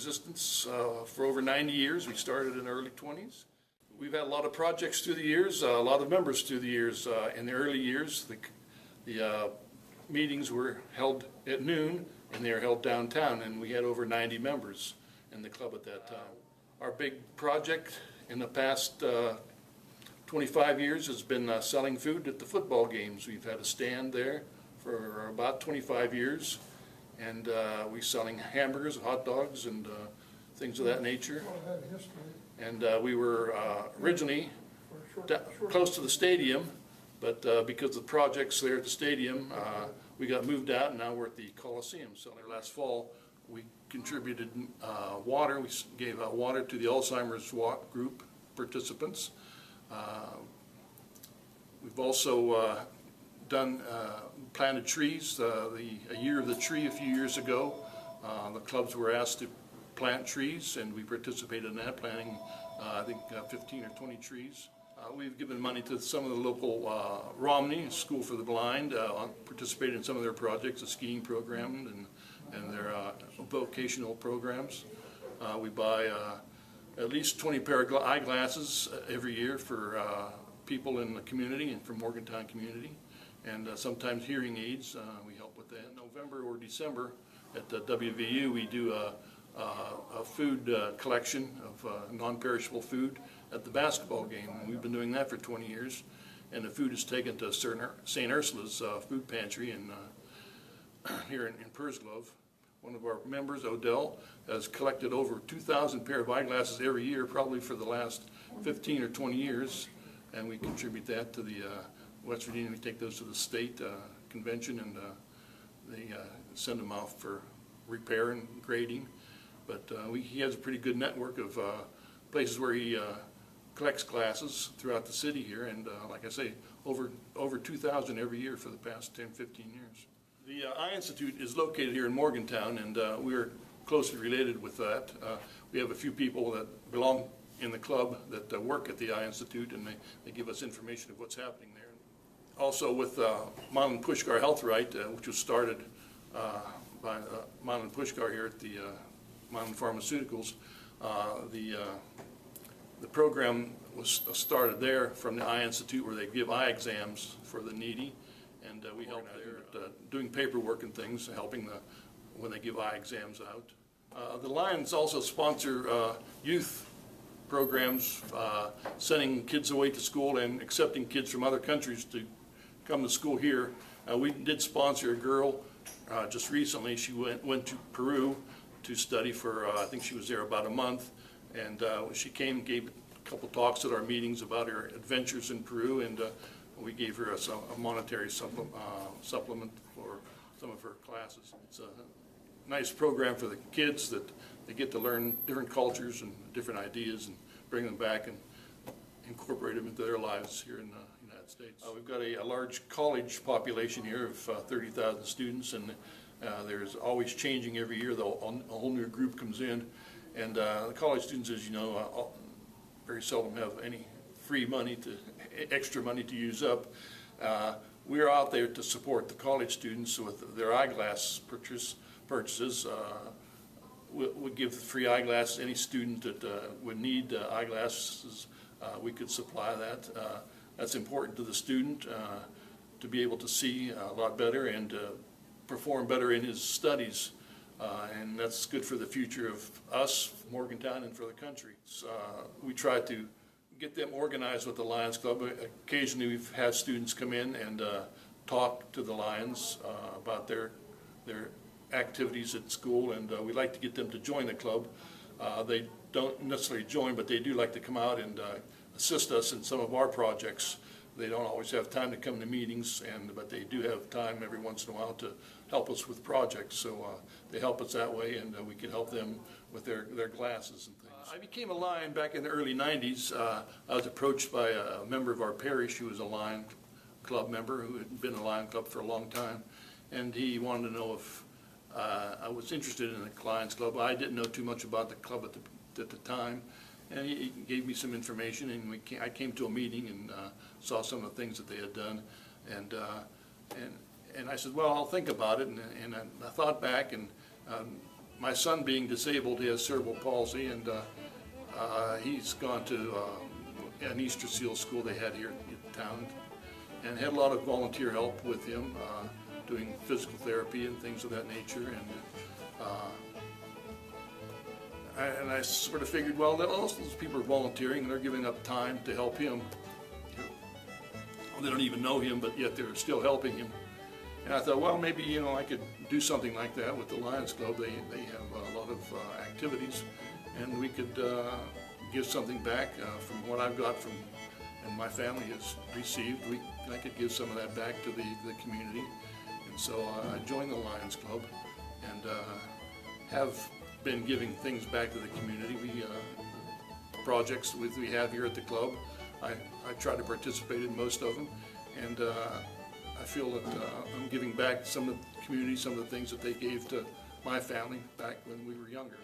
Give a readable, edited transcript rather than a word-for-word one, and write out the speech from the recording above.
existence for over 90 years. We started in the early 20s. We've had a lot of projects through the years, a lot of members through the years. In the early years, the meetings were held at noon, and they were held downtown, and we had over 90 members in the club at that time. Our big project in the past 25 years has been selling food at the football games. We've had a stand there for about 25 years, and we're selling hamburgers, hot dogs, and things of that nature. And we were originally close to the stadium, but because of the projects there at the stadium, we got moved out, and now we're at the Coliseum. So last fall, we contributed water. We gave out water to the Alzheimer's group participants. We've also planted trees. A year of the tree a few years ago, the clubs were asked to plant trees, and we participated in that, planting I think 15 or 20 trees. We've given money to some of the local Romney School for the Blind, participated in some of their projects, the skiing program and their vocational programs. We buy at least 20 pair of eyeglasses every year for people in the community and from Morgantown community, and sometimes hearing aids. We help with that. In November or December at the WVU, we do a food collection of non-perishable food at the basketball game. And we've been doing that for 20 years, and the food is taken to St. Ursula's food pantry here in Persglove. One of our members, Odell, has collected over 2,000 pair of eyeglasses every year, probably for the last 15 or 20 years, and we contribute that to the West Virginia. We take those to the state convention, and they send them off for repair and grading. But he has a pretty good network of places where he collects glasses throughout the city here, and like I say, over 2,000 every year for the past 10, 15 years. The Eye Institute is located here in Morgantown, and we're closely related with that. We have a few people that belong in the club that work at the Eye Institute, and they give us information of what's happening there. Also with Monon Pushkar Health Right, which was started by Monon Pushkar here at the Monon Pharmaceuticals. The program was started there from the Eye Institute, where they give eye exams for the needy, and we help there doing paperwork and things, helping when they give eye exams out. The Lions also sponsor youth programs, sending kids away to school and accepting kids from other countries to come to school here. We did sponsor a girl just recently. She went to Peru to study for, I think she was there about a month, and she came and gave a couple talks at our meetings about her adventures in Peru, and we gave her a monetary supplement for some of her classes. It's a nice program for the kids that they get to learn different cultures and different ideas and bring them back and incorporate them into their lives here in the United States. We've got a large college population here of 30,000 students, and there's always changing every year. A whole new group comes in, and the college students, as you know, very seldom have any free money extra money to use up. We're out there to support the college students with their eyeglass purchases. We give free eyeglasses. Any student that would need eyeglasses, we could supply that. That's important to the student to be able to see a lot better and perform better in his studies. And that's good for the future of us, Morgantown, and for the country. We try to get them organized with the Lions Club. Occasionally we've had students come in and talk to the Lions about their activities at school, and we like to get them to join the club. They don't necessarily join, but they do like to come out and assist us in some of our projects. They don't always have time to come to meetings, but they do have time every once in a while to help us with projects. So they help us that way, and we can help them with their glasses and things. I became a Lion back in the early 90s. I was approached by a member of our parish who was a Lion Club member, who had been a Lion Club for a long time, and he wanted to know if I was interested in the Lions Club. I didn't know too much about the club at the time, and he gave me some information, and I came to a meeting and saw some of the things that they had done, and I said, well, I'll think about it, and I thought back, and my son being disabled, he has cerebral palsy, and he's gone to an Easter Seal school they had here in town, and had a lot of volunteer help with him, doing physical therapy and things of that nature. And I sort of figured, well, those people are volunteering and they're giving up time to help him. They don't even know him, but yet they're still helping him. And I thought, well, maybe I could do something like that with the Lions Club. They have a lot of activities, and we could give something back from what I've got from, and my family has received. I could give some of that back to the community. And so I joined the Lions Club and have been giving things back to the community. Projects we have here at the club, I try to participate in most of them, and I feel that I'm giving back some of the community, some of the things that they gave to my family back when we were younger.